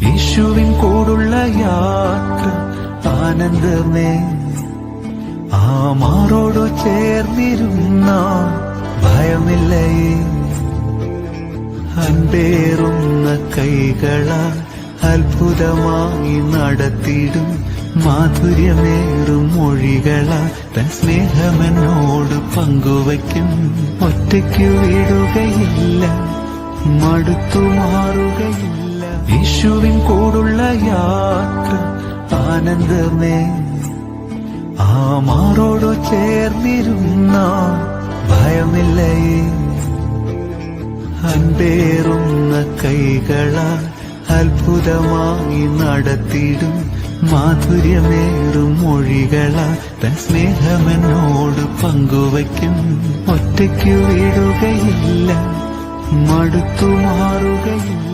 യേശുവിൻ കൂടുള്ള യാത്ര ആനന്ദമേ. ആ മാറോടു ചേർന്നിരുന്ന ഭയമില്ലേ. അൻപേറുന്ന കൈകളാൽ അത്ഭുതമായി നടത്തിയിടും മാധുര്യമേറും മൊഴികളാൽ തൻ സ്നേഹമെന്നോട് പങ്കുവയ്ക്കും. ഒറ്റയ്ക്കു വിടുകയില്ല, മടുത്തു മാറുകയില്ല. യേശുവിൻ കൂടുള്ള യാത്ര ആനന്ദമേ. ആ മാറോടു ചേർന്നിരുന്ന ഭയമില്ലേ. അൻപേറുന്ന കൈകളാൽ അത്ഭുതമായി നടത്തിയിടും മാധുര്യമേറും മൊഴികളാൽ തൻ സ്നേഹമെന്നോട് പങ്കുവയ്ക്കും. ഒറ്റയ്ക്കു വിടുകയില്ല, മടുത്തു മാറുകയില്ല.